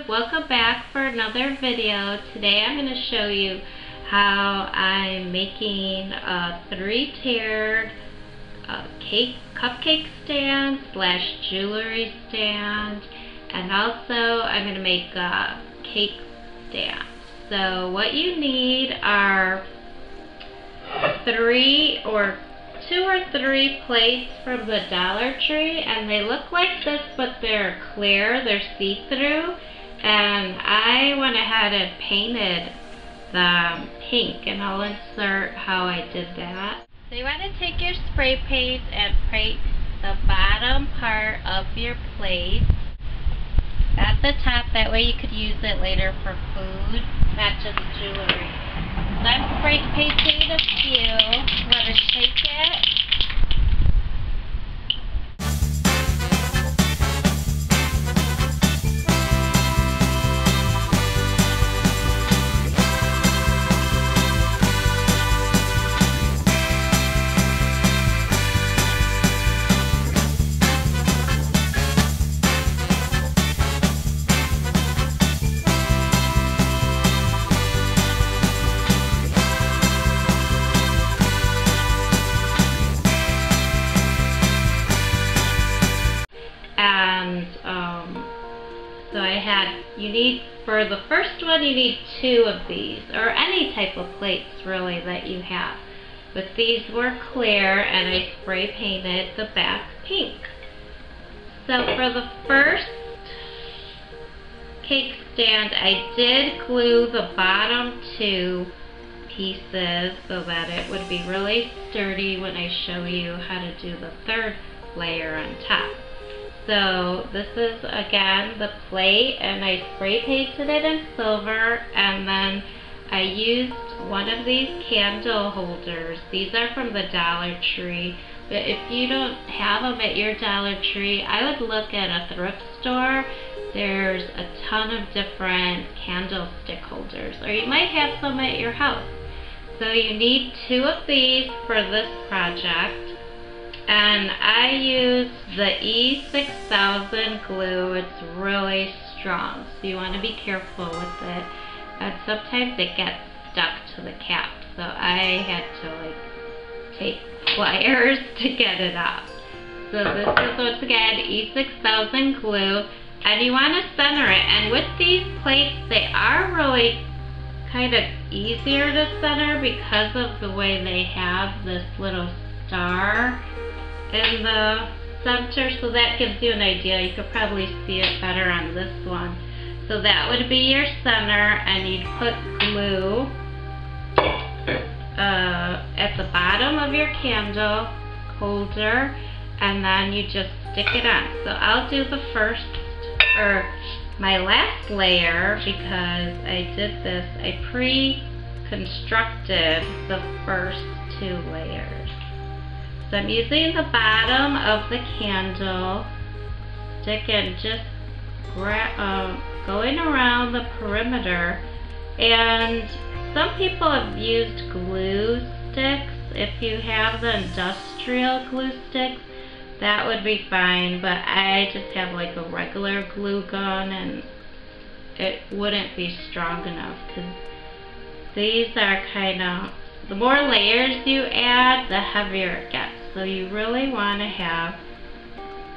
YouTube, welcome back for another video. Today I'm going to show you how I'm making a 3-tiered cupcake stand / jewelry stand, and also I'm going to make a cake stand. So what you need are 2 or 3 plates from the DollarTree, and they look like this, but they're clear, they're see-through, and I went ahead and painted them pink, and I'll insert how I did that. So you want to take your spray paint and paint the bottom part of your plate at the top, that way you could use it later for food, not just jewelry. So I'm spray painting a few. Let us shake it. For the first one, you need 2 of these, or any type of plates really that you have. But these were clear, and I spray painted the back pink. So for the first cake stand, I did glue the bottom 2 pieces so that it would be really sturdy when I show you how to do the 3rd layer on top. So this is again the plate, and I spray painted it in silver, and then I used one of these candle holders. These are from the DollarTree, but if you don't have them at your DollarTree, I would look at a thrift store. There's a ton of different candlestick holders, or you might have some at your house. So you need 2 of these for this project. And I use the E6000 glue. It's really strong, so you want to be careful with it. And sometimes it gets stuck to the cap, so I had to take pliers to get it off. So this is once again E6000 glue, and you want to center it. And with these plates, they are really kind of easier to center because of the way they have this little star in the center, so that gives you an idea. You could probably see it better on this one. So that would be your center, and you'd put glue at the bottom of your candle holder, and then you just stick it on. So I'll do the first, or my last layer, because I did this, I pre-constructed the first 2 layers. So I'm using the bottom of the candle stick and just going around the perimeter. And some people have used glue sticks. If you have the industrial glue sticks, that would be fine, but I just have like a regular glue gun, and it wouldn't be strong enough, because these are kind of, the more layers you add, the heavier it gets. So you really want to have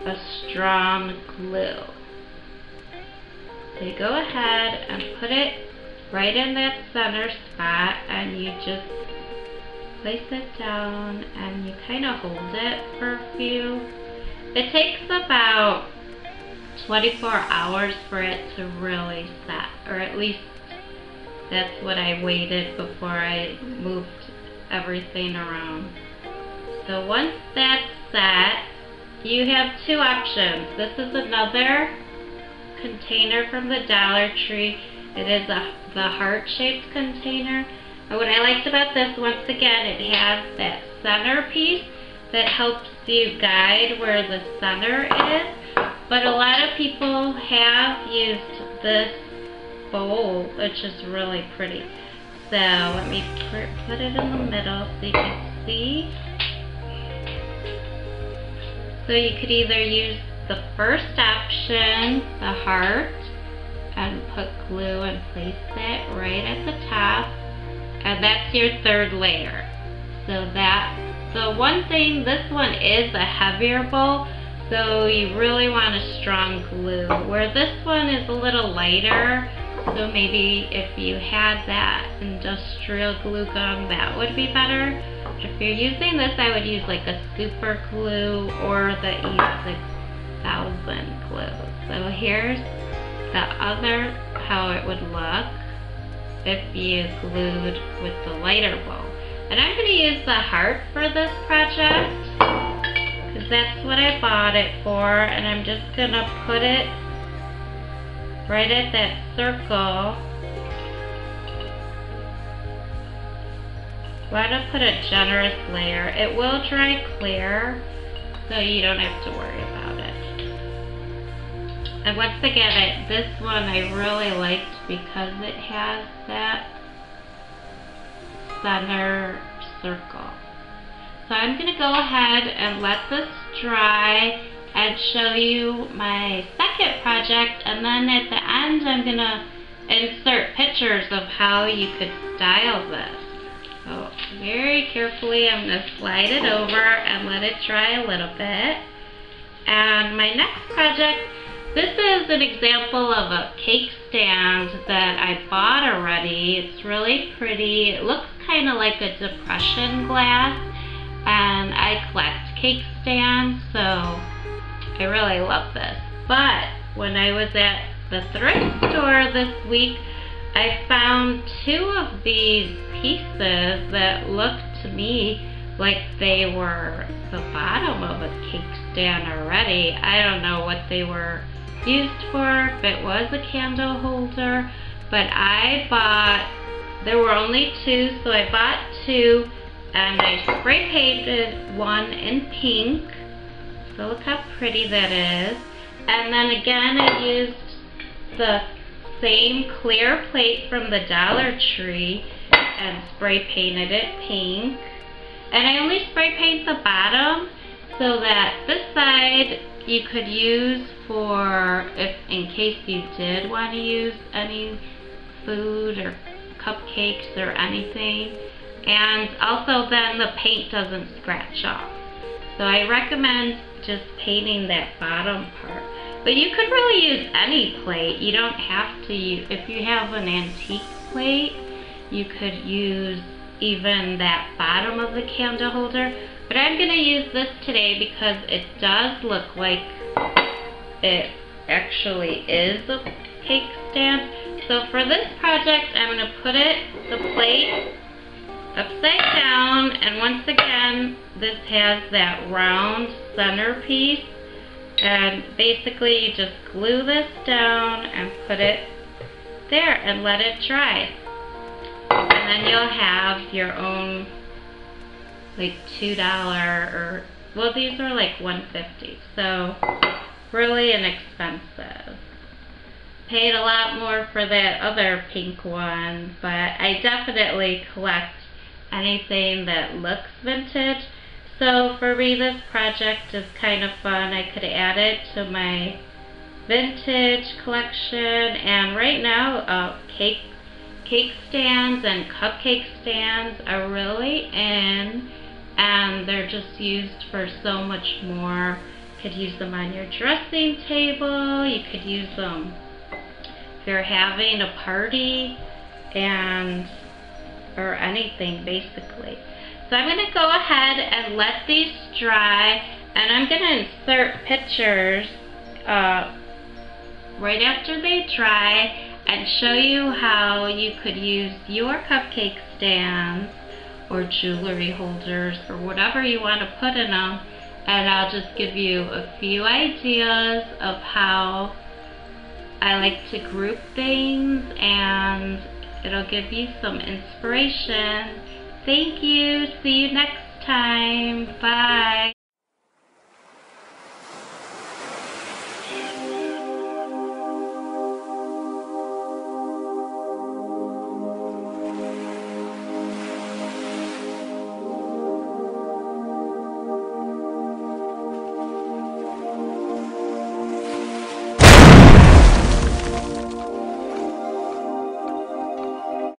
a strong glue. So you go ahead and put it right in that center spot, and you just place it down, and you kind of hold it for a few. It takes about 24 hours for it to really set, or at least that's what I waited before I moved everything around. So once that's set, you have 2 options. This is another container from the DollarTree. It is the heart-shaped container. And what I liked about this, once again, it has that center piece that helps you guide where the center is. But a lot of people have used this bowl, which is really pretty. So let me put it in the middle so you can see. So you could either use the first option, the heart, and put glue and place it right at the top, and that's your third layer. So the one thing, this one is a heavier bowl, so you really want a strong glue, where this one is a little lighter, so maybe if you had that industrial glue gun, that would be better. But if you're using this, I would use like a super glue or the E6000 glue. So here's the other, how it would look if you glued with the lighter bowl. And I'm going to use the heart for this project, because that's what I bought it for, and I'm just going to put it right at that circle. Want to put a generous layer. It will dry clear, so you don't have to worry about it. And once again, this one I really liked because it has that center circle. So I'm going to go ahead and let this dry and show you my second project, and then at the end I'm going to insert pictures of how you could style this. So very carefully I'm going to slide it over and let it dry a little bit. And my next project, this is an example of a cake stand that I bought already. It's really pretty. It looks kind of like a depression glass, and I collect cake stands, so I really love this. But when I was at the thrift store this week, I found two of these pieces that looked to me like they were the bottom of a cake stand already. I don't know what they were used for, if it was a candle holder, but I bought, there were only two, so I bought two, and I spray painted one in pink. So look how pretty that is. And then again, I used the same clear plate from the DollarTree and spray painted it pink. And I only spray paint the bottom so that this side you could use for, if in case you did want to use any food or cupcakes or anything. And also then the paint doesn't scratch off. So I recommend just painting that bottom part. But you could really use any plate. You don't have to use, if you have an antique plate, you could use even that bottom of the candle holder. But I'm going to use this today because it does look like it actually is a cake stand. So for this project, I'm going to put the plate upside down, and once again, this has that round centerpiece, and basically you just glue this down and put it there and let it dry. And then you'll have your own like $2 or, well, these are like $1.50, so really inexpensive. Paid a lot more for that other pink one, but I definitely collect anything that looks vintage. So for me, this project is kind of fun. I could add it to my vintage collection, and right now cake stands and cupcake stands are really in, and they're just used for so much more. You could use them on your dressing table, you could use them if you're having a party, and or anything basically. So I'm going to go ahead and let these dry, and I'm going to insert pictures right after they dry and show you how you could use your cupcake stands or jewelry holders or whatever you want to put in them, and I'll just give you a few ideas of how I like to group things, and it'll give you some inspiration. Thank you. See you next time. Bye.